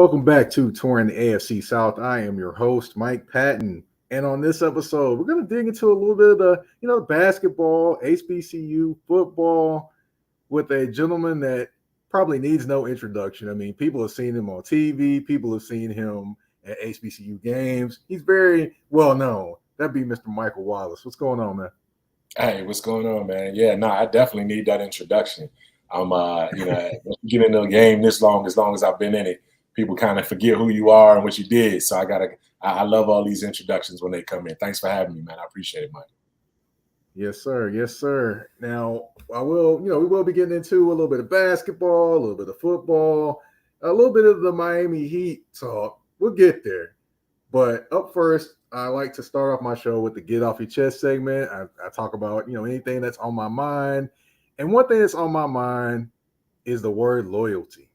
Welcome back to Touring the AFC South. I am your host, Mike Patton. And on this episode, we're going to dig into a little bit of the basketball, HBCU, football with a gentleman that probably needs no introduction. I mean, people have seen him on TV. People have seen him at HBCU games. He's very well known. That'd be Mr. Michael Wallace. What's going on, man? Hey, what's going on, man? Yeah, no, I definitely need that introduction. I'm, get into the game this long as I've been in it, people kind of forget who you are and what you did. So I love all these introductions when they come in. Thanks for having me, man. I appreciate it, Mike. Yes, sir. Yes, sir. Now, we will be getting into a little bit of basketball, a little bit of football, a little bit of the Miami Heat talk. We'll get there. But up first, I like to start off my show with the Get Off Your Chest segment. I talk about, anything that's on my mind. And one thing that's on my mind is the word loyalty.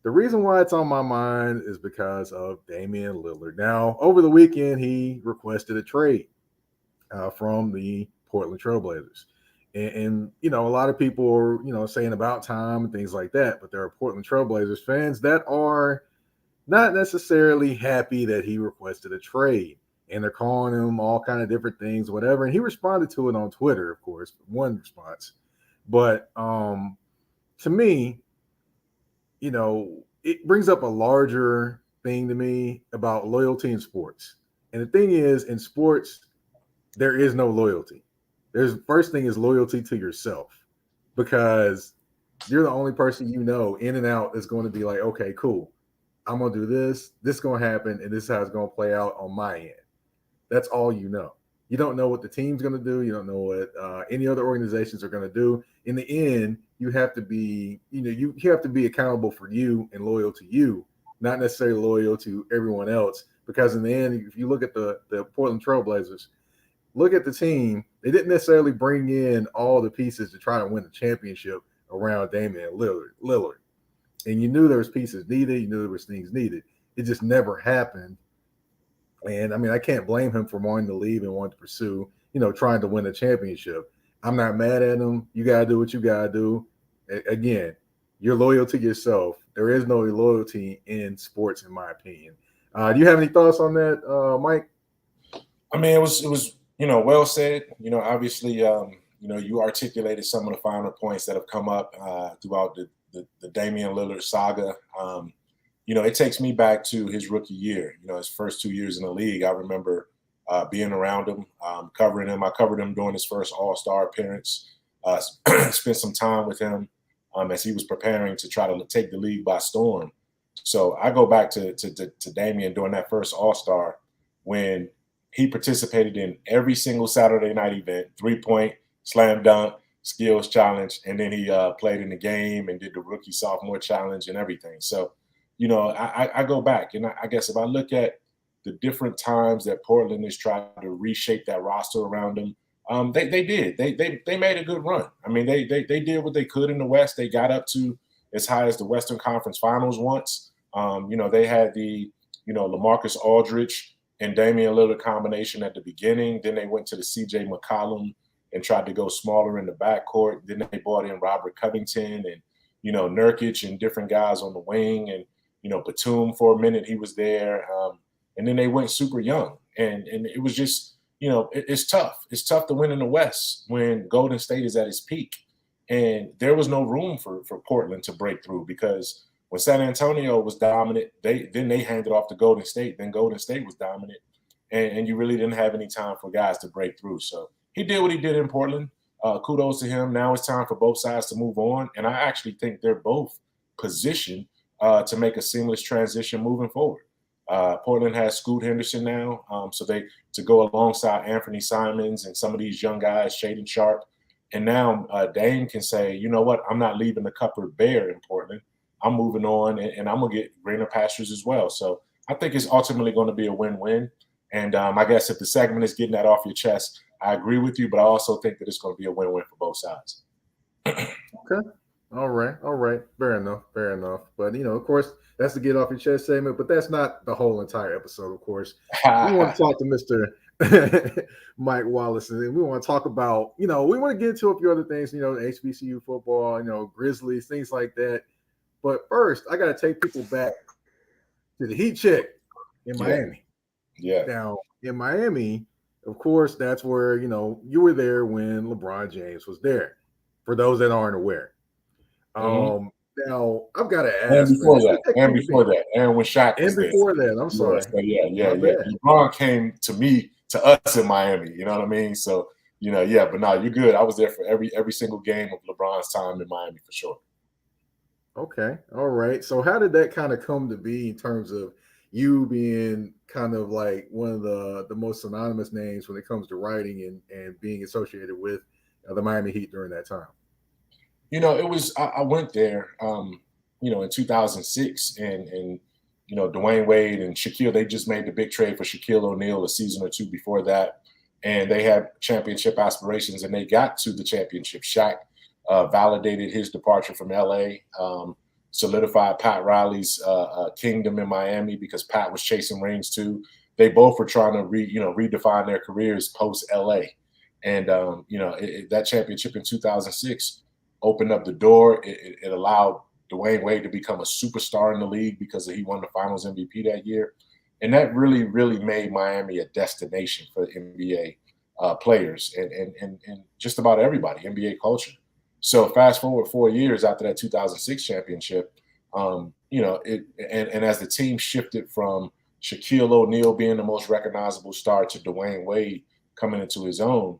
The reason why it's on my mind is because of Damian Lillard. Now, over the weekend, he requested a trade from the Portland Trailblazers. And a lot of people are, saying about time and things like that. But there are Portland Trailblazers fans that are not necessarily happy that he requested a trade. And they're calling him all kind of different things, whatever. And he responded to it on Twitter, of course, one response. But to me, it brings up a larger thing to me about loyalty in sports. And the thing is, in sports, there is no loyalty. First thing is loyalty to yourself, because you're the only person in and out is going to be like, okay, cool. I'm going to do this. This is going to happen, and this is how it's going to play out on my end. That's all you know. You don't know what the team's going to do. You don't know what any other organizations are going to do. In the end, you have to be, you have to be accountable for you and loyal to you, not necessarily loyal to everyone else. Because in the end, if you look at the Portland Trailblazers, look at the team. They didn't necessarily bring in all the pieces to try to win the championship around Damian Lillard. And you knew there was pieces needed. You knew there was things needed. It just never happened. And I mean, I can't blame him for wanting to leave and wanting to pursue, trying to win a championship. I'm not mad at him. You got to do what you got to do. Again, you're loyal to yourself. There is no loyalty in sports, in my opinion. Do you have any thoughts on that, Mike? I mean, it was well said. Obviously, you articulated some of the finer points that have come up throughout the Damian Lillard saga. It takes me back to his rookie year, his first 2 years in the league. I remember being around him, covering him. I covered him during his first All-Star appearance, spent some time with him as he was preparing to try to take the league by storm. So I go back to Damian during that first All-Star when he participated in every single Saturday night event, 3-point, slam dunk, skills challenge, and then he played in the game and did the rookie sophomore challenge and everything. So, I go back, and I guess if I look at the different times that Portland has tried to reshape that roster around them, they did. They made a good run. I mean, they did what they could in the West. They got up to as high as the Western Conference Finals once. They had the LaMarcus Aldridge and Damian Lillard combination at the beginning. Then they went to the C.J. McCollum and tried to go smaller in the backcourt. Then they brought in Robert Covington and Nurkic and different guys on the wing, and Batum for a minute he was there, and then they went super young, and it was just it's tough. It's tough to win in the West when Golden State is at its peak, and there was no room for Portland to break through, because when San Antonio was dominant, they handed off to Golden State. Then Golden State was dominant, and you really didn't have any time for guys to break through. So he did what he did in Portland. Kudos to him. Now it's time for both sides to move on, and I actually think they're both positioned to make a seamless transition moving forward. Portland has Scoot Henderson now, so to go alongside Anthony Simons and some of these young guys, Shaedon Sharp. And now Dame can say, you know what, I'm not leaving the cupboard bare in Portland. I'm moving on, and I'm going to get greener pastures as well. So I think it's ultimately going to be a win-win. And I guess if the segment is getting that off your chest, I agree with you, but I also think that it's going to be a win-win for both sides. Okay. All right. Fair enough. But, of course, that's the Get Off Your Chest segment, but that's not the whole entire episode, of course. We want to talk to Mr. Mike Wallace, and we want to talk about, we want to get into a few other things, HBCU football, Grizzlies, things like that. But first, I got to take people back to the Heat check in Yeah. Miami. Yeah. Now, in Miami, of course, that's where, you were there when LeBron James was there, for those that aren't aware. Mm-hmm. Now, I've got to And ask, man, before how did that, that and come to be? before that, and when Shaq was And there. before that, I'm Yeah, sorry. so yeah. My bad. LeBron came to us in Miami. You know what I mean? So, but no, you're good. I was there for every single game of LeBron's time in Miami for sure. Okay. All right. So how did that kind of come to be in terms of you being kind of like one of the most synonymous names when it comes to writing and being associated with the Miami Heat during that time? It was I went there, in 2006, and Dwayne Wade and Shaquille, they just made the big trade for Shaquille O'Neal a season or two before that, and they had championship aspirations, and they got to the championship. Shaq validated his departure from LA, solidified Pat Riley's kingdom in Miami because Pat was chasing rings too. They both were trying to redefine their careers post LA, and that championship in 2006 opened up the door. It allowed Dwayne Wade to become a superstar in the league because he won the Finals MVP that year, and that really, really made Miami a destination for NBA players and just about everybody, NBA culture. So fast forward 4 years after that 2006 championship, and as the team shifted from Shaquille O'Neal being the most recognizable star to Dwayne Wade coming into his own,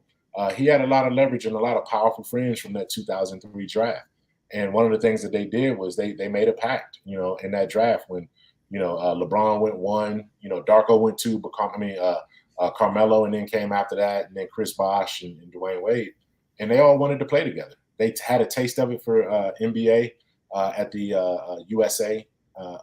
he had a lot of leverage and a lot of powerful friends from that 2003 draft. And one of the things that they did was they made a pact, in that draft when, LeBron went one, Darko went two, but Carmelo, and then came after that, and then Chris Bosh and Dwayne Wade, and they all wanted to play together. They had a taste of it for NBA at the USA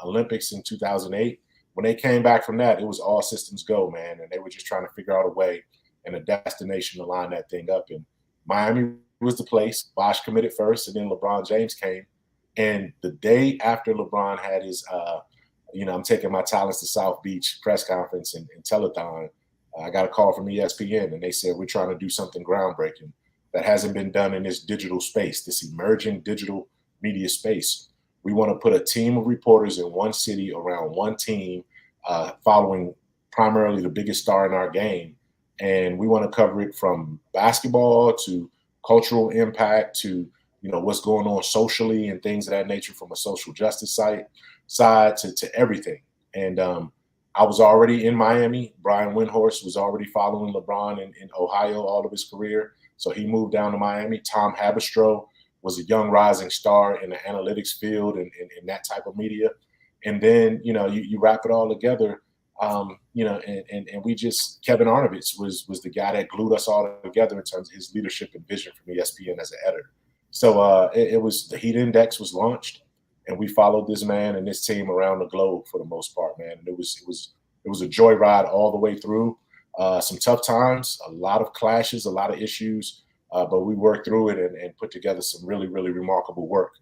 Olympics in 2008. When they came back from that, it was all systems go, man, and they were just trying to figure out a way and a destination to line that thing up. And Miami was the place. Bosh committed first, and then LeBron James came. And the day after LeBron had his, I'm taking my talents to South Beach press conference and telethon, I got a call from ESPN, and they said, we're trying to do something groundbreaking that hasn't been done in this digital space, this emerging digital media space. We want to put a team of reporters in one city around one team, following primarily the biggest star in our game. And we want to cover it from basketball to cultural impact to, what's going on socially and things of that nature from a social justice side to everything. And I was already in Miami. Brian Windhorst was already following LeBron in Ohio all of his career. So he moved down to Miami. Tom Haberstroh was a young rising star in the analytics field and that type of media. And then, you wrap it all together. And we just, Kevin Arnovitz was the guy that glued us all together in terms of his leadership and vision from ESPN as an editor. So it was, the Heat Index was launched, and we followed this man and this team around the globe for the most part, man. And it was a joyride all the way through. Some tough times, a lot of clashes, a lot of issues, but we worked through it and put together some really, really remarkable work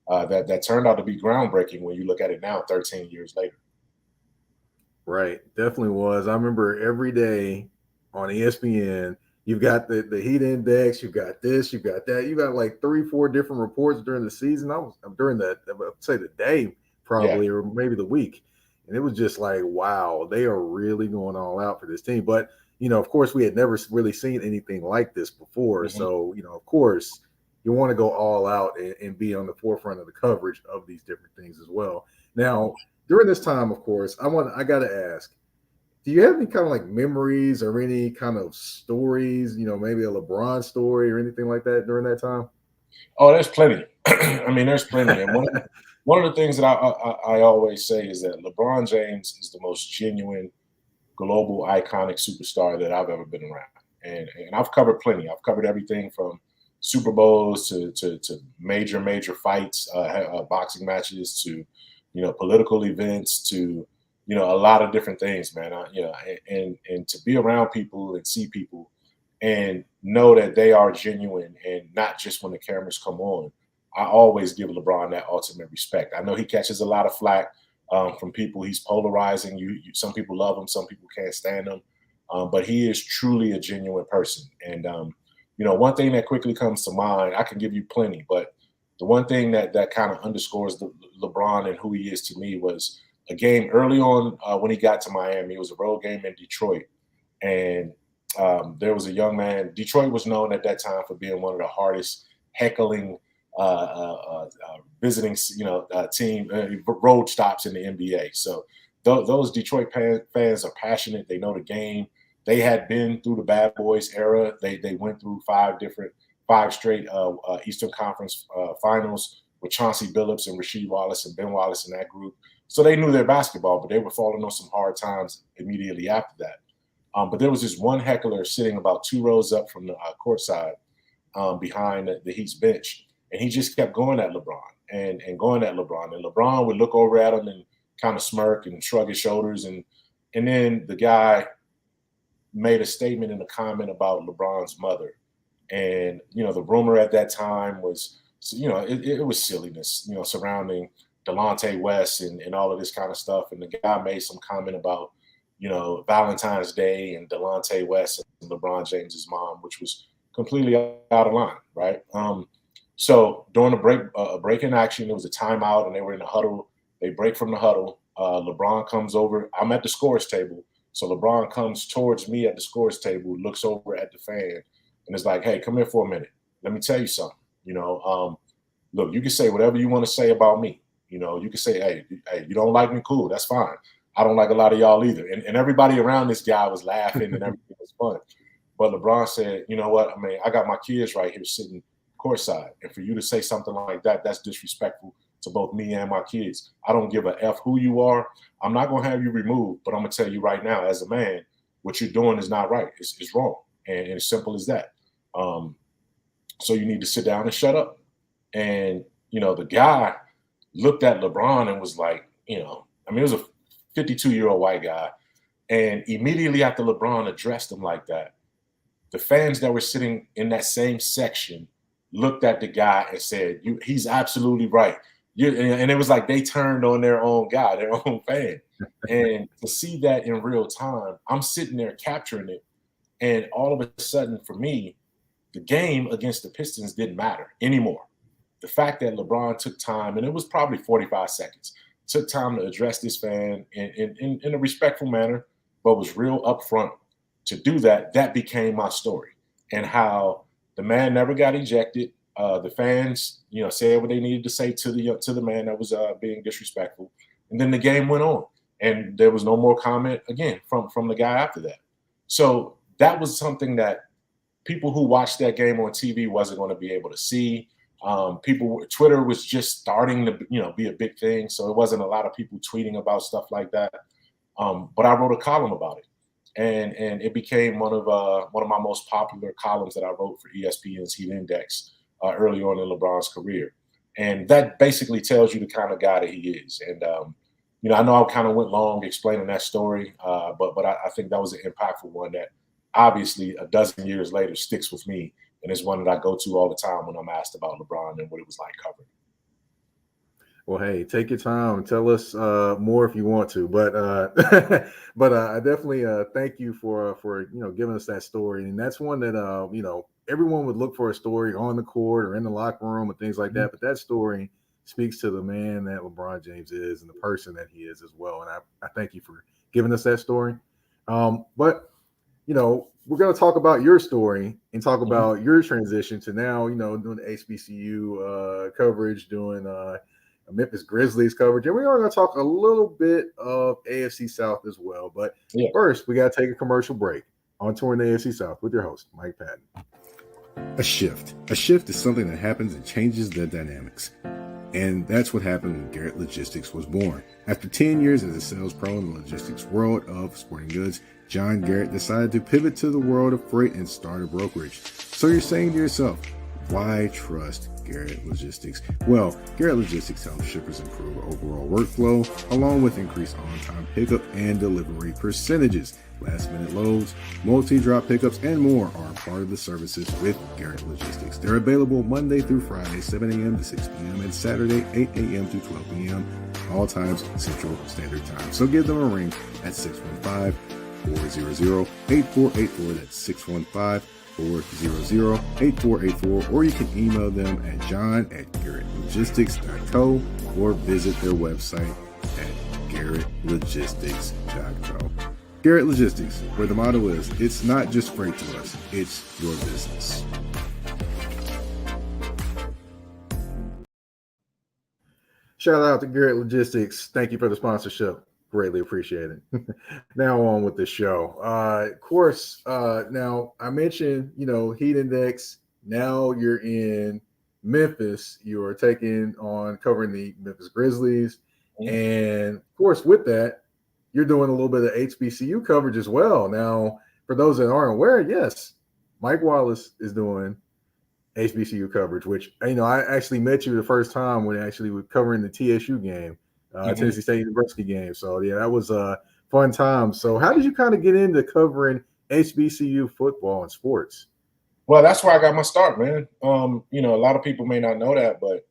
that turned out to be groundbreaking when you look at it now, 13 years later. Right. Definitely was. I remember every day on ESPN, you've got the Heat Index, you've got this, you've got that. You got like 3-4 different reports during the season. During the, I'd say the day probably, or maybe the week. And it was just like, wow, they are really going all out for this team. But, of course, we had never really seen anything like this before. Mm-hmm. So, of course, you want to go all out and be on the forefront of the coverage of these different things as well. Now, during this time, of course, I got to ask, do you have any kind of like memories or any kind of stories, maybe a LeBron story or anything like that during that time? Oh, there's plenty. I mean, there's plenty. And one of the things that I always say is that LeBron James is the most genuine, global, iconic superstar that I've ever been around. And I've covered plenty. I've covered everything from Super Bowls to major fights, boxing matches, to political events, to a lot of different things, man. And to be around people and see people and know that they are genuine and not just when the cameras come on. I always give LeBron that ultimate respect. I know he catches a lot of flack from people. He's polarizing. Some people love him, some people can't stand him, but he is truly a genuine person. And one thing that quickly comes to mind, I can give you plenty, but the one thing that kind of underscores the LeBron and who he is to me was a game early on when he got to Miami. It was a road game in Detroit, and there was a young man. Detroit was known at that time for being one of the hardest heckling visiting, team road stops in the NBA. So those Detroit fans are passionate. They know the game. They had been through the Bad Boys era. They went through five straight Eastern Conference finals with Chauncey Billups and Rasheed Wallace and Ben Wallace in that group. So they knew their basketball, but they were falling on some hard times immediately after that. But there was this one heckler sitting about 2 rows up from the courtside behind the Heat's bench. And he just kept going at LeBron and going at LeBron. And LeBron would look over at him and kind of smirk and shrug his shoulders. And then the guy made a statement and a comment about LeBron's mother. And, the rumor at that time was, it was silliness, surrounding Delonte West and all of this kind of stuff. And the guy made some comment about, Valentine's Day and Delonte West and LeBron James's mom, which was completely out of line, right? So during a break in action, there was a timeout and they were in a huddle. They break from the huddle. LeBron comes over. I'm at the scores table. So LeBron comes towards me at the scores table, looks over at the fan, and is like, hey, come here for a minute. Let me tell you something. Look, you can say whatever you want to say about me. You can say, hey, you don't like me? Cool, that's fine. I don't like a lot of y'all either. And everybody around this guy was laughing and everything was fun. But LeBron said, you know what? I mean, I got my kids right here sitting courtside. And for you to say something like that, that's disrespectful to both me and my kids. I don't give a F who you are. I'm not going to have you removed, but I'm going to tell you right now, as a man, what you're doing is not right. It's wrong. And it's simple as that. So you need to sit down and shut up. And, the guy looked at LeBron and was like, it was a 52-year-old white guy. And immediately after LeBron addressed him like that, the fans that were sitting in that same section looked at the guy and said, he's absolutely right. And it was like they turned on their own guy, their own fan. And to see that in real time, I'm sitting there capturing it. And all of a sudden, for me, the game against the Pistons didn't matter anymore. The fact that LeBron took time, and it was probably 45 seconds, took time to address this fan in a respectful manner, but was real upfront to do that became my story. And how the man never got ejected. The fans, said what they needed to say to the man that was being disrespectful. And then the game went on. And there was no more comment, again, from the guy after that. So that was something that people who watched that game on TV wasn't going to be able to see. Twitter was just starting to, be a big thing. So it wasn't a lot of people tweeting about stuff like that. But I wrote a column about it. And it became one of my most popular columns that I wrote for ESPN's Heat Index early on in LeBron's career. And that basically tells you the kind of guy that he is. And, I know I kind of went long explaining that story, but I think that was an impactful one that obviously a dozen years later sticks with me. And it's one that I go to all the time when I'm asked about LeBron and what it was like covering. Well, hey, take your time and tell us more if you want to. But I definitely thank you for giving us that story. And that's one that everyone would look for a story on the court or in the locker room and things like that. But that story speaks to the man that LeBron James is and the person that he is as well. And I thank you for giving us that story. But we're going to talk about your story and talk about your transition to now, doing the HBCU coverage, doing Memphis Grizzlies coverage. And we are going to talk a little bit of AFC South as well. But first, we got to take a commercial break on Touring the AFC South with your host, Mike Patton. A shift. A shift is something that happens and changes the dynamics. And that's what happened when Garrett Logistics was born. After 10 years as a sales pro in the logistics world of sporting goods, John Garrett decided to pivot to the world of freight and start a brokerage. So you're saying to yourself, why trust Garrett Logistics? Well, Garrett Logistics helps shippers improve overall workflow, along with increased on-time pickup and delivery percentages. Last-minute loads, multi-drop pickups, and more are part of the services with Garrett Logistics. They're available Monday through Friday, 7 a.m. to 6 p.m., and Saturday, 8 a.m. to 12 p.m., all times Central Standard Time. So give them a ring at 615-400-8484. That's 615-400-8484, or you can email them at john@garrettlogistics.co or visit their website at garrettlogistics.co. GarrettLogistics.co. Garrett Logistics, where the motto is, it's not just freight to us, it's your business. Shout out to Garrett Logistics. Thank you for the sponsorship. Greatly appreciate it. Now on with the show. Of course, now I mentioned, heat index. Now you're in Memphis. You are taking on covering the Memphis Grizzlies. And of course, with that, you're doing a little bit of HBCU coverage as well. Now, for those that aren't aware, yes, Mike Wallace is doing HBCU coverage, which, I actually met you the first time when actually we were covering the TSU game, Tennessee State University game. So, yeah, that was a fun time. So how did you kind of get into covering HBCU football and sports? Well, that's where I got my start, man. A lot of people may not know that, but,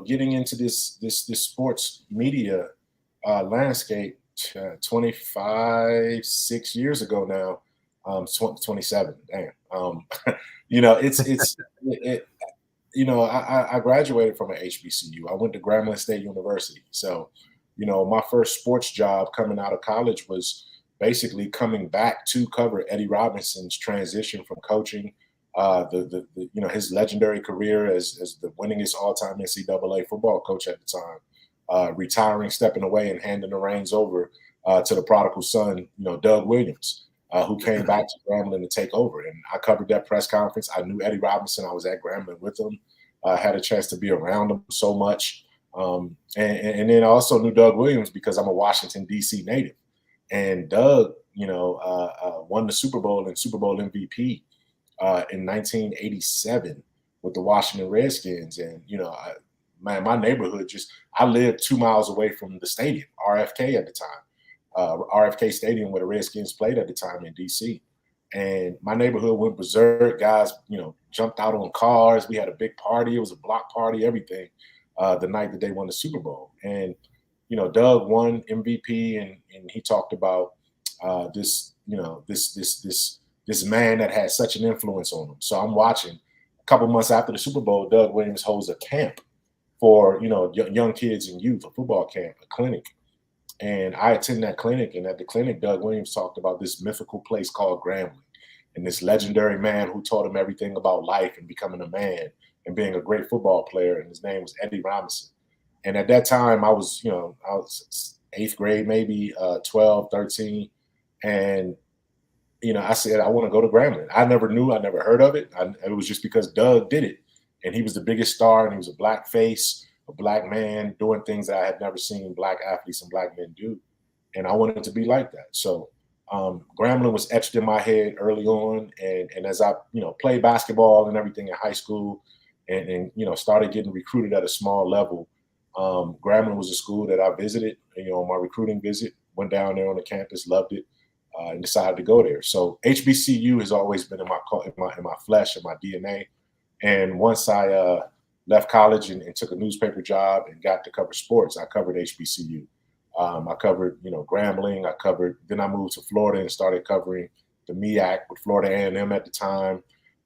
getting into this sports media landscape 6 years ago now, 27, damn. I graduated from an HBCU. I went to Grambling State University. So, my first sports job coming out of college was basically coming back to cover Eddie Robinson's transition from coaching, his legendary career as the winningest all-time NCAA football coach at the time, retiring, stepping away, and handing the reins over to the prodigal son, Doug Williams. Who came back to Grambling to take over. And I covered that press conference. I knew Eddie Robinson. I was at Grambling with him. I had a chance to be around him so much. And then I also knew Doug Williams because I'm a Washington, D.C. native. And Doug, won the Super Bowl and Super Bowl MVP in 1987 with the Washington Redskins. And, my neighborhood I lived 2 miles away from the stadium, RFK at the time. RFK Stadium where the Redskins played at the time in DC. And my neighborhood went berserk. Guys, jumped out on cars. We had a big party. It was a block party, everything, the night that they won the Super Bowl. And, Doug won MVP and he talked about this man that had such an influence on him. So I'm watching. A couple months after the Super Bowl, Doug Williams holds a camp for, young kids and youth, a football camp, a clinic. And I attended that clinic, and at the clinic, Doug Williams talked about this mythical place called Grambling and this legendary man who taught him everything about life and becoming a man and being a great football player. And his name was Eddie Robinson. And at that time, I was 8th grade, maybe 12, 13. And, I said, I want to go to Grambling. I never heard of it. It was just because Doug did it. And he was the biggest star, and he was a black face, a black man doing things that I had never seen black athletes and black men do. And I wanted to be like that. So Grambling was etched in my head early on. And as I, played basketball and everything in high school and started getting recruited at a small level, Grambling was a school that I visited, on my recruiting visit, went down there on the campus, loved it, and decided to go there. So HBCU has always been in my flesh, in my DNA. And once I left college and took a newspaper job and got to cover sports, I covered HBCU. I covered, Grambling. Then I moved to Florida and started covering the MEAC with Florida A&M at the time.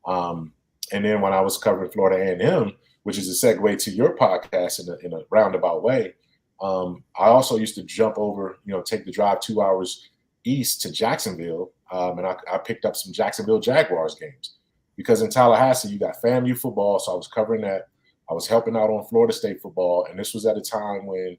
And then when I was covering Florida A&M, which is a segue to your podcast in a roundabout way, I also used to jump over, take the drive 2 hours east to Jacksonville. And I picked up some Jacksonville Jaguars games because in Tallahassee, you got FAMU football. So I was covering that. I was helping out on Florida State football. And this was at a time when,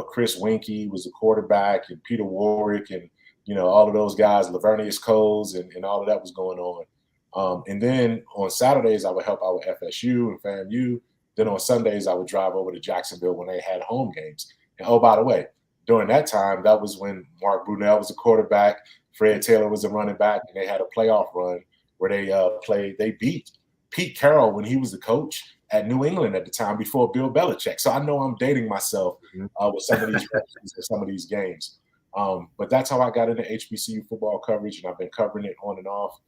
Chris Winkie was the quarterback and Peter Warwick and, all of those guys, Lavernius Coles and all of that was going on. And then on Saturdays, I would help out with FSU and FAMU. Then on Sundays, I would drive over to Jacksonville when they had home games. And oh, by the way, during that time, that was when Mark Brunell was the quarterback, Fred Taylor was the running back, and they had a playoff run where they beat Pete Carroll when he was the coach at New England at the time before Bill Belichick. So I know I'm dating myself with some of these references and some of these games. But that's how I got into HBCU football coverage, and I've been covering it on and off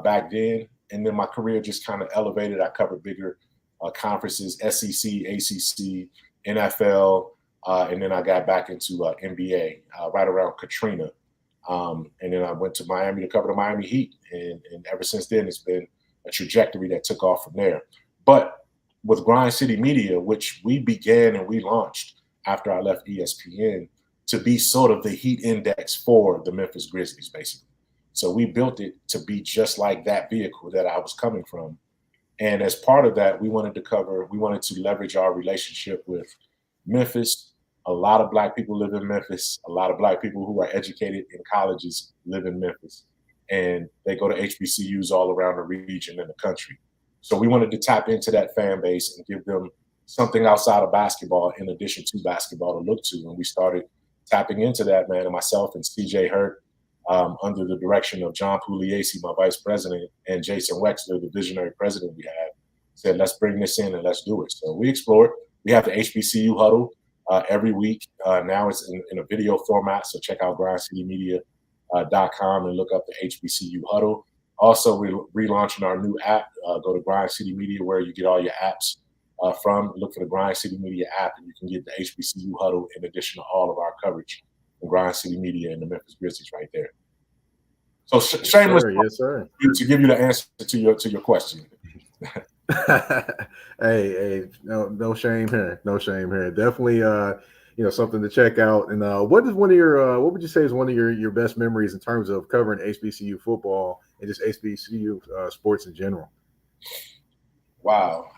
back then. And then my career just kind of elevated. I covered bigger conferences, SEC, ACC, NFL, and then I got back into NBA right around Katrina. And then I went to Miami to cover the Miami Heat. And ever since then, it's been a trajectory that took off from there. But with Grind City Media, which we began and we launched after I left ESPN, to be sort of the heat index for the Memphis Grizzlies, basically. So we built it to be just like that vehicle that I was coming from. And as part of that, we wanted to leverage our relationship with Memphis. A lot of Black people live in Memphis. A lot of Black people who are educated in colleges live in Memphis. And they go to HBCUs all around the region and the country. So we wanted to tap into that fan base and give them something outside of basketball in addition to basketball to look to. And we started tapping into that, man. And myself and CJ Hurt, under the direction of John Pugliese, my vice president, and Jason Wexler, the visionary president we had, said, let's bring this in and let's do it. So we explored. We have the HBCU huddle every week. Now it's in a video format, so check out grindcitymedia.com and look up the HBCU huddle. Also, we're relaunching our new app. Go to Grind City Media, where you get all your apps from. Look for the Grind City Media app, and you can get the HBCU huddle in addition to all of our coverage from Grind City Media and the Memphis Grizzlies right there. So shameless, yes, sir. To give you the answer to your question. hey, no shame here. No shame here. Definitely, something to check out. And what would you say is one of your best memories in terms of covering HBCU football and just HBCU sports in general? Wow.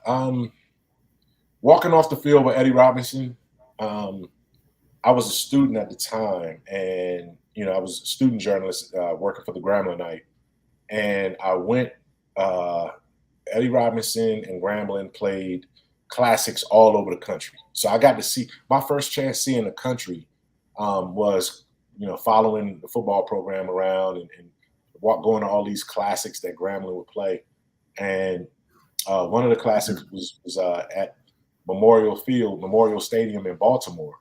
Walking off the field with Eddie Robinson. I was a student at the time, and I was a student journalist working for the Grambling, and I went. Eddie Robinson and Grambling played classics all over the country, so I got to see my first chance seeing the country was following the football program around and going to all these classics that Grambling would play, and one of the classics was at Memorial Stadium in Baltimore.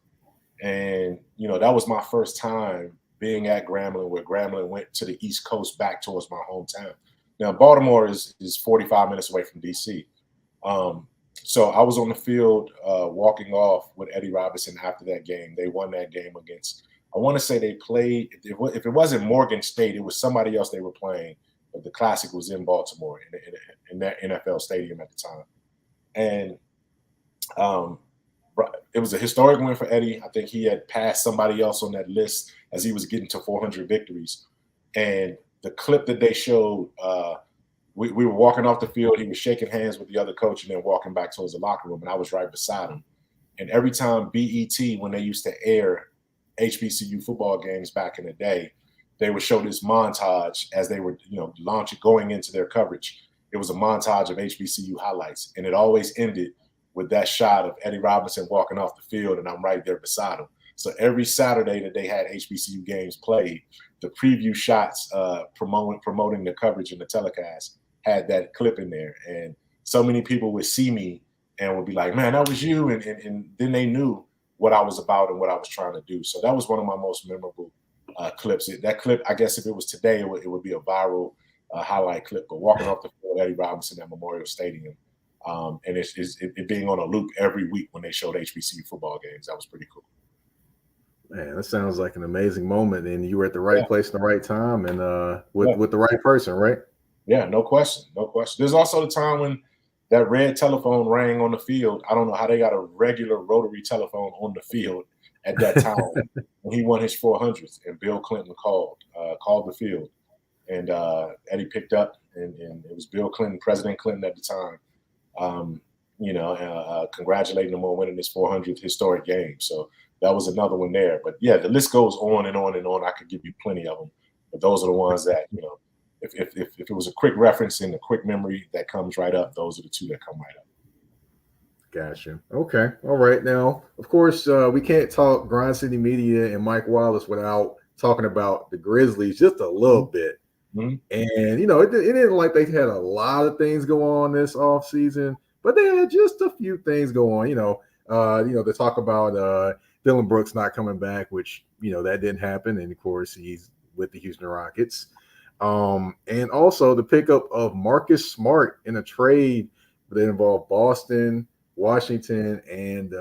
And, that was my first time being at Grambling, where Grambling went to the East Coast back towards my hometown. Now, Baltimore is 45 minutes away from D.C. So I was on the field walking off with Eddie Robinson after that game. They won that game against, I want to say they played, if it wasn't Morgan State, it was somebody else they were playing. But the Classic was in Baltimore in that NFL stadium at the time. And it was a historic win for Eddie. I think he had passed somebody else on that list as he was getting to 400 victories. And the clip that they showed, we were walking off the field. He was shaking hands with the other coach and then walking back towards the locker room, and I was right beside him. And every time BET, when they used to air HBCU football games back in the day, they would show this montage as they were, going into their coverage. It was a montage of HBCU highlights, and it always ended with that shot of Eddie Robinson walking off the field, and I'm right there beside him. So every Saturday that they had HBCU games played, the preview shots promoting the coverage and the telecast had that clip in there. And so many people would see me and would be like, man, that was you. And then they knew what I was about and what I was trying to do. So that was one of my most memorable clips. That clip, I guess if it was today, it would be a viral highlight clip. But walking off the field, Eddie Robinson at Memorial Stadium, and it being on a loop every week when they showed HBCU football games, that was pretty cool. Man, that sounds like an amazing moment, and you were at the right place in the right time, and with the right person, right? Yeah, no question. There's also the time when that red telephone rang on the field. I don't know how they got a regular rotary telephone on the field at that time when he won his 400th, and Bill Clinton called the field, and Eddie picked up, and it was Bill Clinton, President Clinton at the time. Congratulating him on winning his 400th historic game. So that was another one there. But yeah, the list goes on and on and on. I could give you plenty of them, but those are the ones that, if it was a quick reference and a quick memory that comes right up, those are the two that come right up. Gotcha. Okay. All right. Now, of course, we can't talk Grind City Media and Mike Wallace without talking about the Grizzlies just a little bit. Mm-hmm. And, it didn't like they had a lot of things go on this off season, but they had just a few things go on, they talk about Dylan Brooks not coming back, which, that didn't happen. And of course, he's with the Houston Rockets. And also the pickup of Marcus Smart in a trade that involved Boston, Washington, and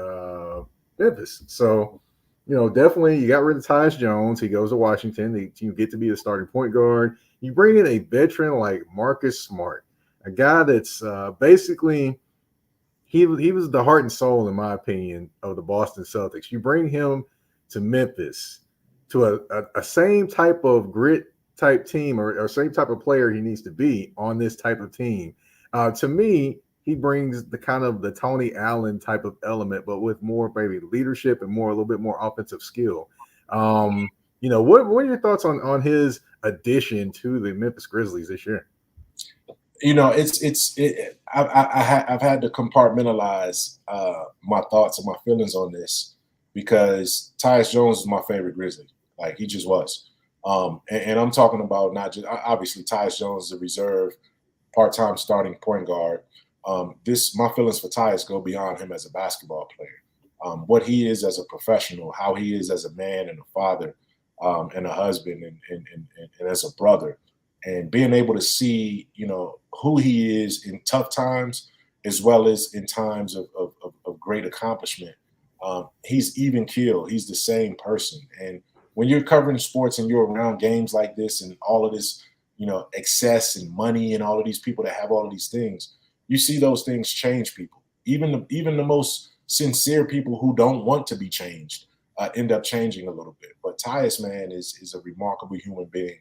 Memphis. So, definitely you got rid of Tyus Jones. He goes to Washington. You get to be the starting point guard. You bring in a veteran like Marcus Smart, a guy that's basically he was the heart and soul, in my opinion, of the Boston Celtics. You bring him to Memphis to a same type of grit type team or same type of player he needs to be on this type of team. To me, he brings the kind of the Tony Allen type of element, but with more maybe leadership and a little bit more offensive skill. What are your thoughts on his addition to the Memphis Grizzlies this year? I've had to compartmentalize my thoughts and my feelings on this because Tyus Jones is my favorite Grizzly. Like, he just was. And I'm talking about not just obviously Tyus Jones is a reserve, part-time starting point guard. My feelings for Tyus go beyond him as a basketball player. What he is as a professional, how he is as a man and a father, and a husband and as a brother, and being able to see, who he is in tough times as well as in times of great accomplishment. He's even keeled. He's the same person. And when you're covering sports and you're around games like this and all of this, excess and money and all of these people that have all of these things, you see those things change people. Even the most sincere people who don't want to be changed end up changing a little bit. But Tyus, man, is a remarkable human being.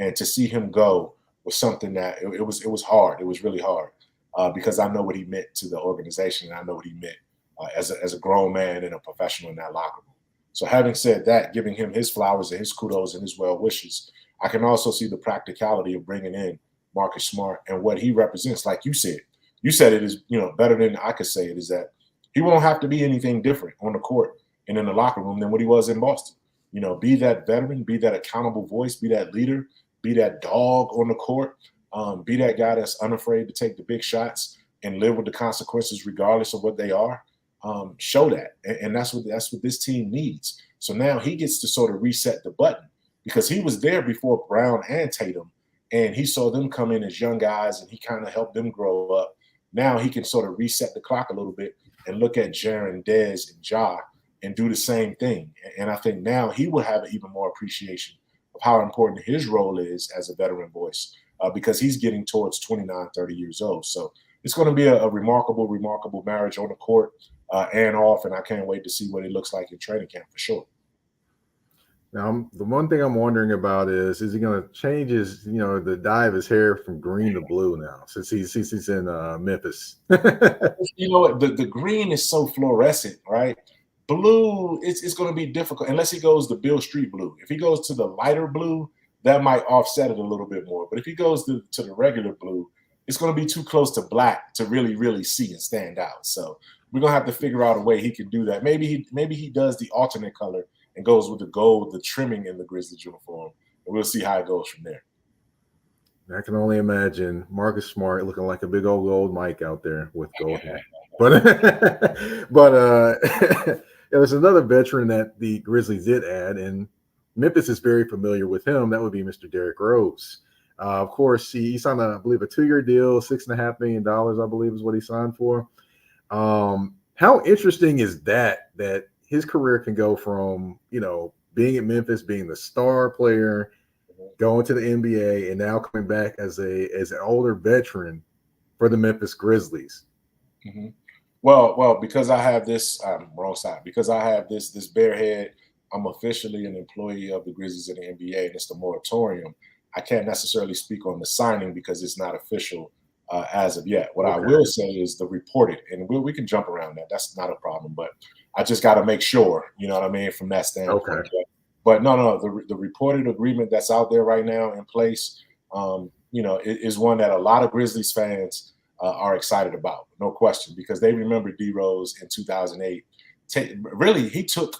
And to see him go was something that it was hard. It was really hard because I know what he meant to the organization and I know what he meant as a grown man and a professional in that locker room. So having said that, giving him his flowers and his kudos and his well wishes, I can also see the practicality of bringing in Marcus Smart and what he represents. Like you said it is, better than I could say it, is that he won't have to be anything different on the court and in the locker room than what he was in Boston. Be that veteran, be that accountable voice, be that leader, be that dog on the court, be that guy that's unafraid to take the big shots and live with the consequences regardless of what they are. Show that. And that's what this team needs. So now he gets to sort of reset the button because he was there before Brown and Tatum, and he saw them come in as young guys and he kind of helped them grow up. Now he can sort of reset the clock a little bit and look at Jaren, Dez, and Ja and do the same thing. And I think now he will have even more appreciation of how important his role is as a veteran voice because he's getting towards 29, 30 years old. So it's going to be a remarkable, remarkable marriage on the court and off, and I can't wait to see what it looks like in training camp for sure. Now, the one thing I'm wondering about is he going to change his, the dye of his hair from green to blue now since he's in Memphis? The green is so fluorescent, right? Blue, it's going to be difficult unless he goes to Beale Street blue. If he goes to the lighter blue, that might offset it a little bit more. But if he goes to the regular blue, it's going to be too close to black to really, really see and stand out. So we're going to have to figure out a way he can do that. Maybe he does the alternate color and goes with the gold, the trimming in the Grizzlies uniform, and we'll see how it goes from there. I can only imagine Marcus Smart looking like a big old gold Mike out there with gold hair. But there's another veteran that the Grizzlies did add, and Memphis is very familiar with him. That would be Mr. Derrick Rose. Of course, he signed, I believe, a 2-year deal, $6.5 million, I believe is what he signed for. How interesting is that his career can go from, being at Memphis, being the star player, going to the NBA, and now coming back as an older veteran for the Memphis Grizzlies? Mm-hmm. Well, because I have this wrong side. Because I have this bare head, I'm officially an employee of the Grizzlies in the NBA, and it's the moratorium. I can't necessarily speak on the signing because it's not official as of yet. What I will say is the reported, and we can jump around that. That's not a problem, but I just got to make sure, you know what I mean, from that standpoint. Okay. But no, the reported agreement that's out there right now in place, is one that a lot of Grizzlies fans are excited about, no question, because they remember D Rose in 2008. Really, he took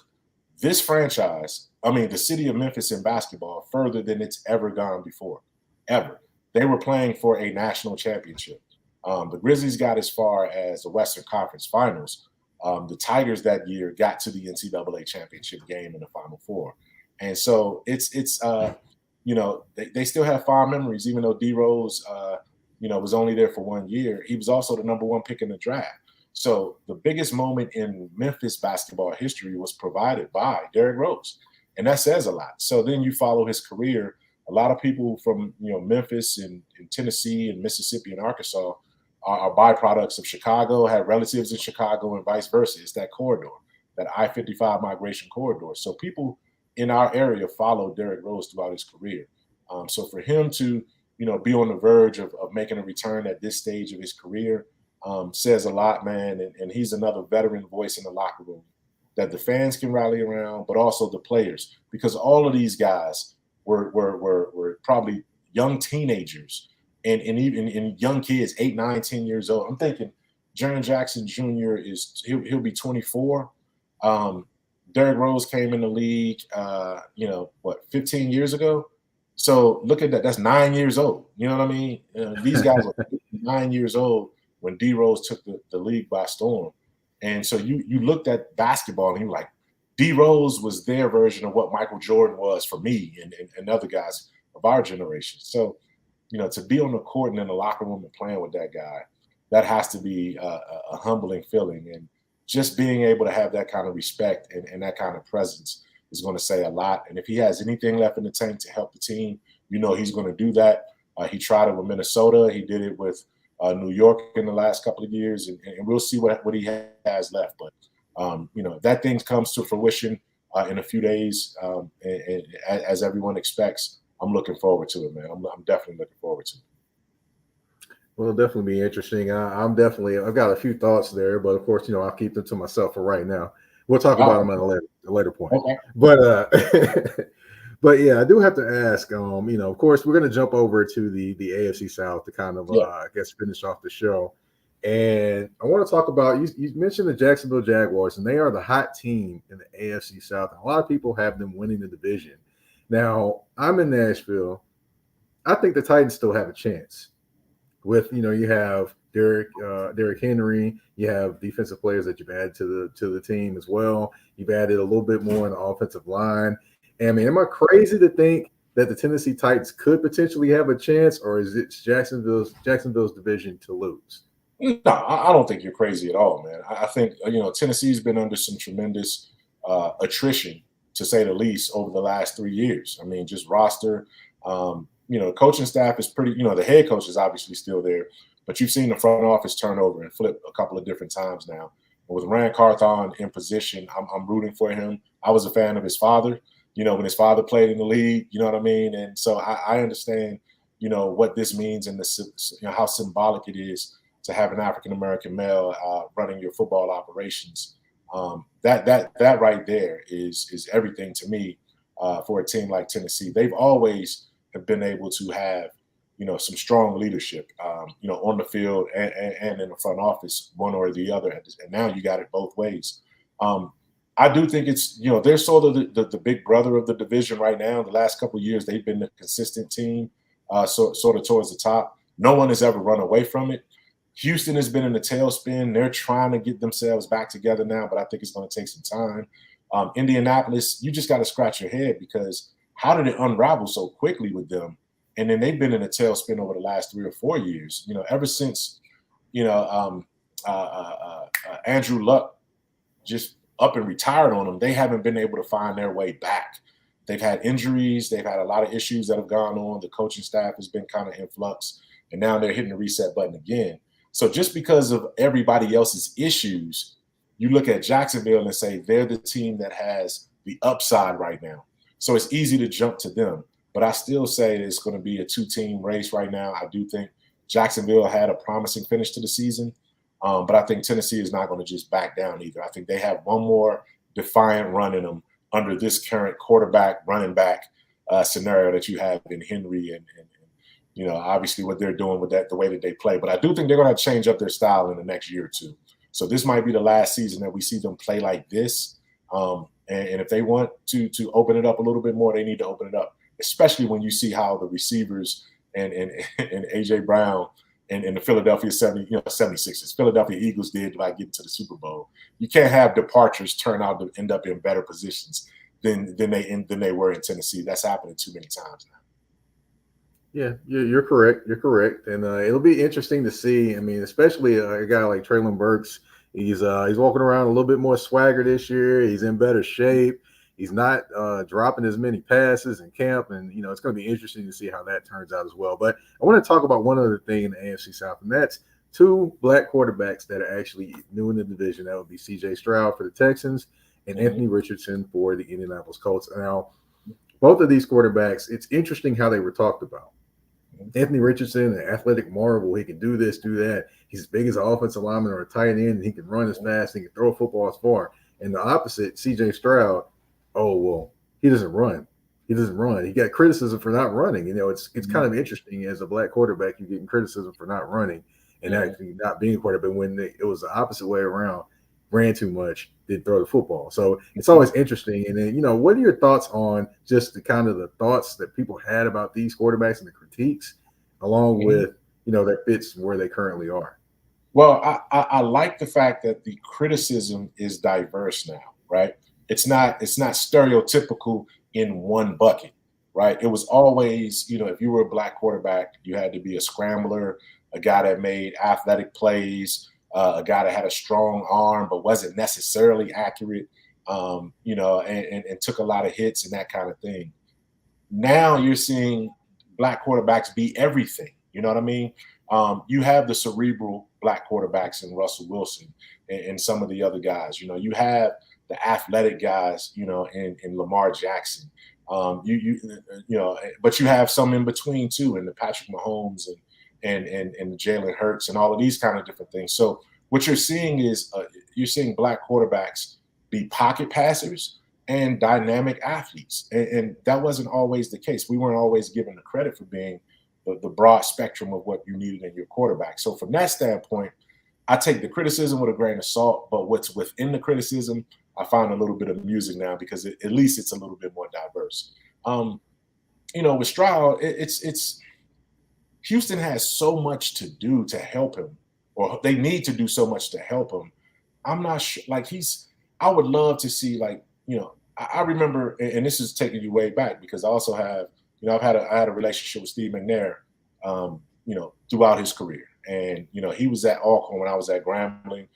this franchise, the city of Memphis in basketball, further than it's ever gone before, ever. They were playing for a national championship. The Grizzlies got as far as the Western Conference Finals. The Tigers that year got to the NCAA championship game in the Final Four. And so they still have fond memories, even though D Rose, was only there for 1 year. He was also the number 1 pick in the draft. So the biggest moment in Memphis basketball history was provided by Derrick Rose. And that says a lot. So then you follow his career. A lot of people from, Memphis and Tennessee and Mississippi and Arkansas are byproducts of Chicago, have relatives in Chicago and vice versa. It's that corridor, that I-55 migration corridor. So people in our area follow Derrick Rose throughout his career. So for him to, be on the verge of making a return at this stage of his career says a lot, man. And he's another veteran voice in the locker room that the fans can rally around, but also the players, because all of these guys were probably young teenagers and even young kids, 8, 9, 10 years old. I'm thinking Jaren Jackson Jr. he'll be 24. Derrick Rose came in the league, 15 years ago. So look at that. That's 9 years old. You know what I mean? These guys were 9 years old when D Rose took the league by storm. And so you looked at basketball and you were like, D Rose was their version of what Michael Jordan was for me and other guys of our generation. So, to be on the court and in the locker room and playing with that guy, that has to be a humbling feeling. And just being able to have that kind of respect and that kind of presence is going to say a lot. And if he has anything left in the tank to help the team, he's going to do that. He tried it with Minnesota. He did it with New York in the last couple of years, and we'll see what he has left. But, if that thing comes to fruition in a few days, and as everyone expects, I'm looking forward to it, man. I'm definitely looking forward to it. Well, it'll definitely be interesting. I've got a few thoughts there, but of course, I'll keep them to myself for right now. We'll talk about them at a later point. Okay. But but yeah, I do have to ask. Of course, we're going to jump over to the AFC South to kind of, I guess, finish off the show. And I want to talk about you mentioned the Jacksonville Jaguars, and they are the hot team in the AFC South. And a lot of people have them winning the division. Now, I'm in Nashville. I think the Titans still have a chance. With you have Derrick Henry, you have defensive players that you've added to the team as well. You've added a little bit more in the offensive line. And, I mean, am I crazy to think that the Tennessee Titans could potentially have a chance, or is it Jacksonville's division to lose? No, I don't think you're crazy at all, man. I think Tennessee's been under some tremendous attrition, to say the least, over the last 3 years. I mean, just roster. Coaching staff is pretty, the head coach is obviously still there, but you've seen the front office turnover and flip a couple of different times now. And with Rand Carthon in position, I'm rooting for him. I was a fan of his father, when his father played in the league, you know what I mean? And so I understand, what this means and how symbolic it is to have an African-American male running your football operations. That right there is everything to me for a team like Tennessee. They've always have been able to have, some strong leadership, on the field and in the front office, one or the other. And now you got it both ways. I do think it's, they're sort of the big brother of the division right now. The last couple of years, they've been the consistent team, sort of towards the top. No one has ever run away from it. Houston has been in the tailspin. They're trying to get themselves back together now, but I think it's going to take some time. Indianapolis, you just got to scratch your head, because how did it unravel so quickly with them? And then they've been in a tailspin over the last 3 or 4 years, ever since, Andrew Luck just up and retired on them. They haven't been able to find their way back. They've had injuries. They've had a lot of issues that have gone on. The coaching staff has been kind of in flux, and now they're hitting the reset button again. So just because of everybody else's issues, you look at Jacksonville and say they're the team that has the upside right now. So it's easy to jump to them. But I still say it's going to be a 2-team race right now. I do think Jacksonville had a promising finish to the season, but I think Tennessee is not going to just back down either. I think they have one more defiant run in them under this current quarterback, running back scenario that you have in Henry and obviously what they're doing with that, the way that they play. But I do think they're going to change up their style in the next year or two. So this might be the last season that we see them play like this. And if they want to open it up a little bit more, they need to open it up, especially when you see how the receivers and A.J. Brown and the Philadelphia 76ers, Philadelphia Eagles did by getting to the Super Bowl. You can't have departures turn out to end up in better positions than they were in Tennessee. That's happening too many times now. Yeah, you're correct. You're correct, and it'll be interesting to see. I mean, especially a guy like Treylon Burks. He's walking around a little bit more swagger this year. He's in better shape. He's not dropping as many passes in camp, and it's going to be interesting to see how that turns out as well. But I want to talk about one other thing in the AFC South, and that's 2 black quarterbacks that are actually new in the division. That would be C.J. Stroud for the Texans and Anthony Richardson for the Indianapolis Colts. Now, both of these quarterbacks, it's interesting how they were talked about. Anthony Richardson, an athletic marvel, he can do this, do that. He's as big as an offensive lineman or a tight end, and he can run as fast, and he can throw a football as far. And the opposite, C.J. Stroud, oh, well, he doesn't run. He doesn't run. He got criticism for not running. You know, it's kind of interesting as a black quarterback, you're getting criticism for not running and actually not being a quarterback when it was the opposite way around. Ran too much, didn't throw the football. So it's always interesting. And then, you know, what are your thoughts on just the kind of the thoughts that people had about these quarterbacks and the critiques, along with, you know, that fits where they currently are? Well, I like the fact that the criticism is diverse now, right? It's not stereotypical in one bucket, right? It was always, you know, if you were a black quarterback, you had to be a scrambler, a guy that made athletic plays, a guy that had a strong arm but wasn't necessarily accurate, you know, and took a lot of hits and that kind of thing. Now you're seeing black quarterbacks be everything. You know what I mean? You have the cerebral black quarterbacks in Russell Wilson and some of the other guys. You know, you have the athletic guys, you know, in Lamar Jackson. You know, but you have some in between too, in the Patrick Mahomes and Jalen Hurts and all of these kind of different things. So what you're seeing is you're seeing black quarterbacks be pocket passers and dynamic athletes. And that wasn't always the case. We weren't always given the credit for being the broad spectrum of what you needed in your quarterback. So from that standpoint, I take the criticism with a grain of salt, but what's within the criticism, I find a little bit of music now because at least it's a little bit more diverse. You know, with Stroud, it's Houston has so much to do to help him, or they need to do so much to help him. I'm not sure, like I would love to see, like, you know, I remember, and this is taking you way back because I also have, you know, I had a relationship with Steve McNair, you know, throughout his career. And, you know, he was at Alcorn when I was at Grambling.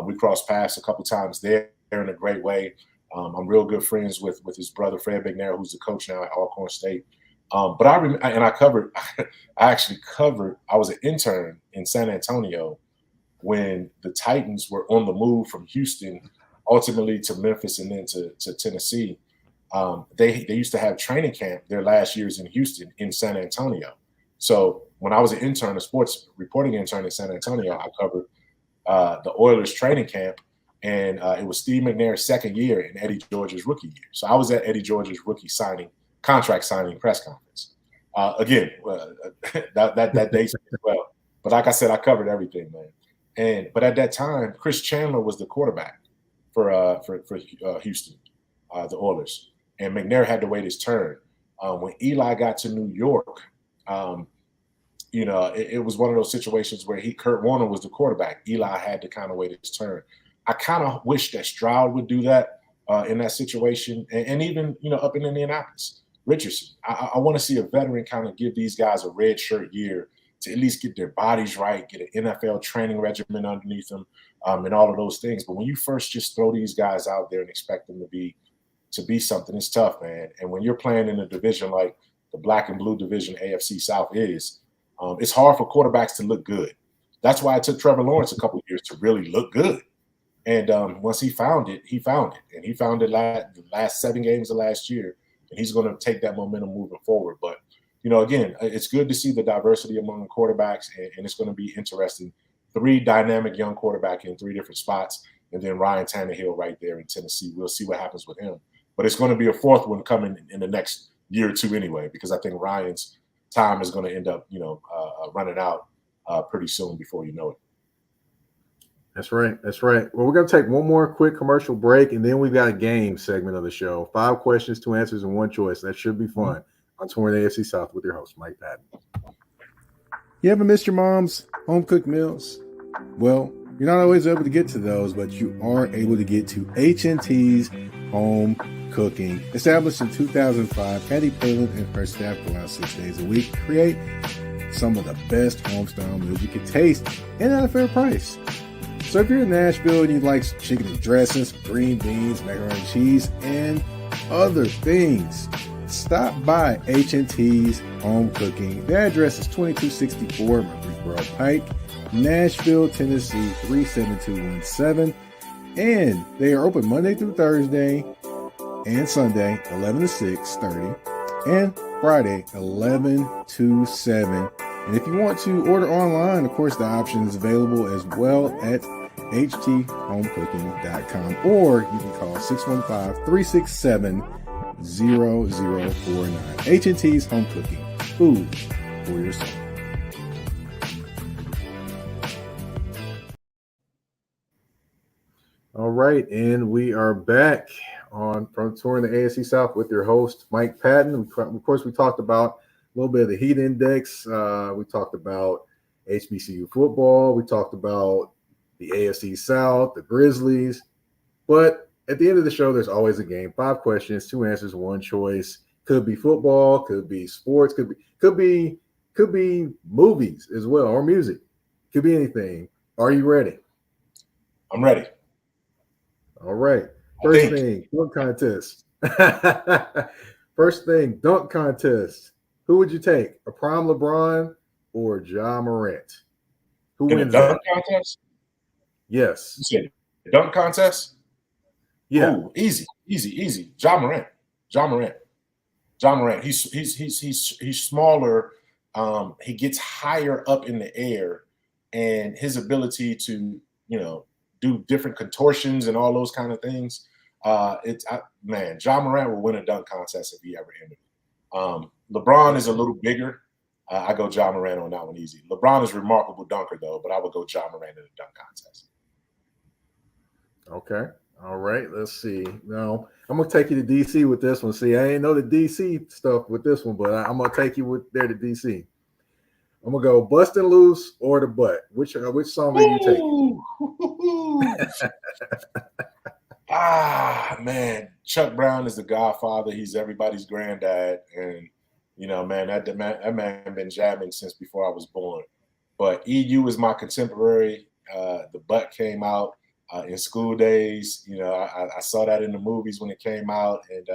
We crossed paths a couple times there in a great way. I'm real good friends with his brother, Fred McNair, who's the coach now at Alcorn State. But I was an intern in San Antonio when the Titans were on the move from Houston, ultimately to Memphis and then to Tennessee. They used to have training camp their last years in Houston in San Antonio. So when I was an intern, a sports reporting intern in San Antonio, I covered the Oilers training camp, and it was Steve McNair's second year and Eddie George's rookie year. So I was at Eddie George's contract signing press conference. Again, that day as well. But like I said, I covered everything, man. But at that time, Chris Chandler was the quarterback for Houston, the Oilers, and McNair had to wait his turn. When Eli got to New York, you know, it was one of those situations where Kurt Warner was the quarterback. Eli had to kind of wait his turn. I kind of wish that Stroud would do that in that situation, and even, you know, up in Indianapolis, Richardson. I want to see a veteran kind of give these guys a red shirt year to at least get their bodies right, get an NFL training regimen underneath them, and all of those things. But when you first just throw these guys out there and expect them to be something, it's tough, man. And when you're playing in a division like the black and blue division AFC South is, it's hard for quarterbacks to look good. That's why it took Trevor Lawrence a couple of years to really look good. And once he found it. And he found it the last 7 games of last year. And he's going to take that momentum moving forward. But, you know, again, it's good to see the diversity among the quarterbacks, and it's going to be interesting. 3 dynamic young quarterbacks in 3 different spots, and then Ryan Tannehill right there in Tennessee. We'll see what happens with him. But it's going to be a 4th one coming in the next year or 2 anyway, because I think Ryan's time is going to end up, you know, running out pretty soon before you know it. That's right. That's right. Well, we're going to take one more quick commercial break, and then we've got a game segment of the show. 5 questions, 2 answers, and 1 choice. That should be fun. On Touring the AFC South with your host, Mike Patton. You ever missed your mom's home-cooked meals? Well, you're not always able to get to those, but you are able to get to H&T's Home Cooking. Established in 2005, Patty Palin and her staff go out 6 days a week to create some of the best home-style meals you can taste, and at a fair price. So if you're in Nashville and you like chicken and dressings, green beans, macaroni and cheese, and other things, stop by H&T's Home Cooking. The address is 2264 Murfreesboro Pike, Nashville, Tennessee 37217. And they are open Monday through Thursday and Sunday, 11 to 6:30, and Friday, 11 to 7. And if you want to order online, of course, the option is available as well at hthomecooking.com, or you can call 615-367-0049. H&T's Home Cooking, food for your soul. All right, and we are back from touring the AFC South with your host, Mike Patton. Of course, we talked about a little bit of the heat index. We talked about HBCU football. We talked about the AFC South, the Grizzlies. But at the end of the show, there's always a game. 5 questions, 2 answers, 1 choice. Could be football, could be sports, could be movies as well, or music. Could be anything. Are you ready? I'm ready. All right. First thing, dunk contest. First thing, dunk contest. Who would you take? A prime LeBron or Ja Morant? Who In wins a dunk that? contest? Yes. You said dunk contest? Yeah. Ooh, easy. Ja Morant. He's smaller. He gets higher up in the air, and his ability to, do different contortions and all those kind of things. Ja Morant will win a dunk contest if he ever entered. LeBron is a little bigger. I go Ja Morant on that one easy. LeBron is a remarkable dunker though, but I would go Ja Morant in a dunk contest. Okay. All right. Let's see. Now I'm gonna take you to DC with this one. See, I ain't know the DC stuff with this one, but I'm gonna take you there to DC. I'm gonna go Bustin' Loose or The Butt. Which song are you taking? Man, Chuck Brown is the godfather. He's everybody's granddad, and that man been jamming since before I was born. But EU is my contemporary. The Butt came out in school days. I saw that in the movies when it came out, and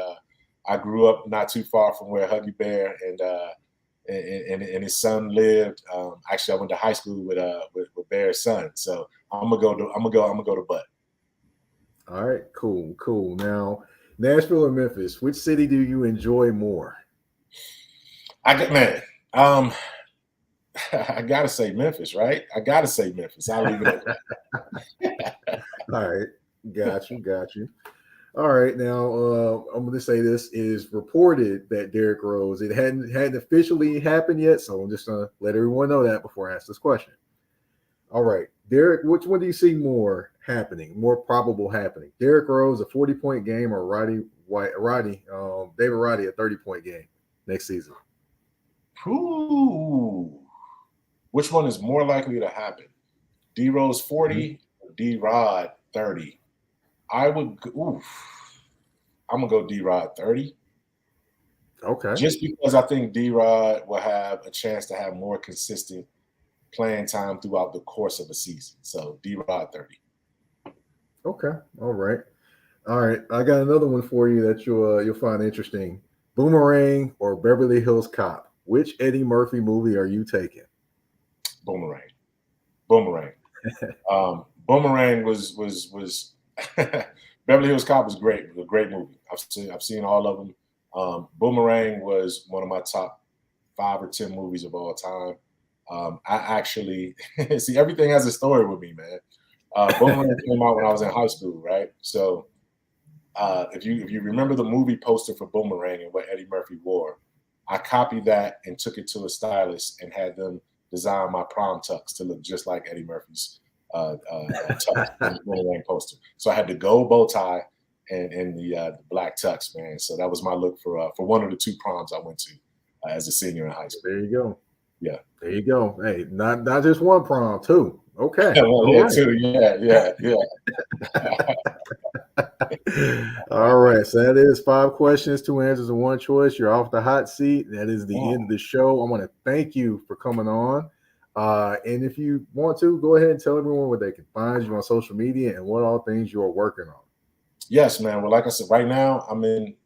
I grew up not too far from where Huggy Bear and his son lived. Actually, I went to high school with Bear's son, so I'm gonna go to Butt. All right, cool. Now, Nashville or Memphis, which city do you enjoy more? I gotta say Memphis, right? I gotta say Memphis. I'll leave it at that. All right, got you. All right, now I'm going to say this is reported that Derrick Rose. It hadn't officially happened yet, so I'm just going to let everyone know that before I ask this question. All right, Derrick, which one do you see more probable happening? Derrick Rose, a 40-point game, or David Roddy, a 30-point game next season? Ooh. Which one is more likely to happen? D Rose 40, or D Rod 30? I'm gonna go D Rod 30. Okay. Just because I think D Rod will have a chance to have more consistent playing time throughout the course of a season. So D Rod 30. Okay. All right. I got another one for you that you'll find interesting. Boomerang or Beverly Hills Cop? Which Eddie Murphy movie are you taking? Boomerang. Boomerang was Beverly Hills Cop was great. It was a great movie. I've seen all of them. Boomerang was one of my top 5 or 10 movies of all time. I actually see, everything has a story with me, man. Boomerang came out when I was in high school, right? So if you remember the movie poster for Boomerang and what Eddie Murphy wore, I copied that and took it to a stylist and had them design my prom tux to look just like Eddie Murphy's tux in the Boomerang poster. So I had the gold bow tie and the black tux, man. So that was my look for one of the 2 proms I went to as a senior in high school. There you go. Yeah. There you go. Hey, not just 1 prom, 2. Okay. Yeah, 2. Yeah. All right. So that is 5 questions, 2 answers, and 1 choice. You're off the hot seat. That is the end of the show. I want to thank you for coming on. And if you want to, go ahead and tell everyone where they can find you on social media and what all things you are working on. Yes, man. Well, like I said, right now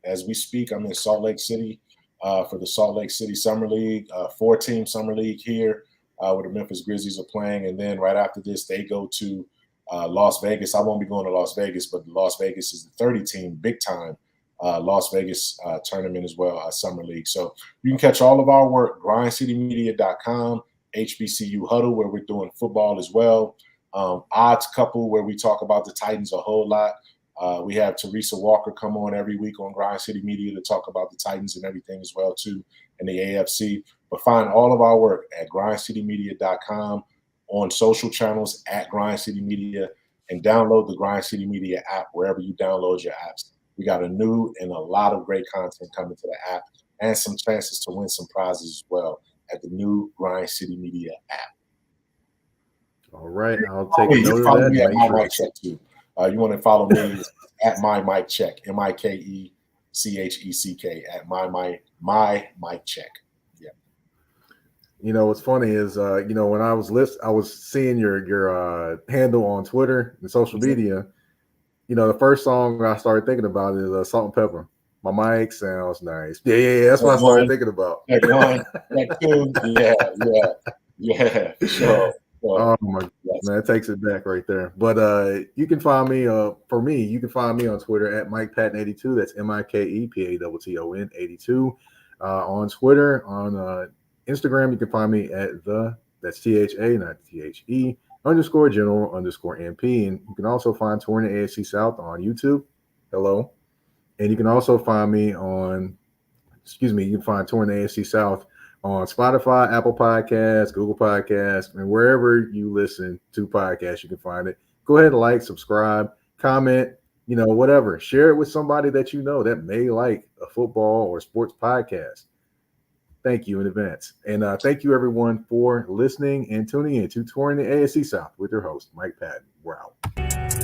as we speak, I'm in Salt Lake City for the Salt Lake City Summer League, 4-team Summer League here where the Memphis Grizzlies are playing. And then right after this, they go to Las Vegas. I won't be going to Las Vegas, but Las Vegas is the 30-team big time Las Vegas tournament as well, Summer League. So you can catch all of our work, grindcitymedia.com, HBCU Huddle, where we're doing football as well. Odds Couple, where we talk about the Titans a whole lot. We have Teresa Walker come on every week on Grind City Media to talk about the Titans and everything as well, too, and the AFC. But find all of our work at grindcitymedia.com, on social channels at Grind City Media, and download the Grind City Media app wherever you download your apps. We got a new and a lot of great content coming to the app, and some chances to win some prizes as well at the new Grind City Media app. All right, I'll take a note of follow that. me at my mic check too. You want to follow me at my mic check, MIKECHECK at my mic check. Yeah. You know what's funny is you know, when I was seeing your handle on Twitter and social media. You know, the first song I started thinking about is Salt and Pepper. My mic sounds nice. Yeah. That's what I started thinking about. Check 1, check 2. Yeah. Sure. Oh my God, man, it takes it back right there. But you can find me for me, you can find me on Twitter at Mike Patton 82. That's MIKEPATTON 82. On Twitter, on Instagram, you can find me at that's THA, not THE _general_MP. And you can also find Touring the AFC South on YouTube. Hello. And you can also find me on, you can find Touring the AFC South on Spotify, Apple Podcasts, Google Podcasts, and wherever you listen to podcasts, you can find it. Go ahead and like, subscribe, comment, you know, whatever. Share it with somebody that you know that may like a football or sports podcast. Thank you in advance. And thank you, everyone, for listening and tuning in to Touring the AFC South with your host, Mike Patton. We're out.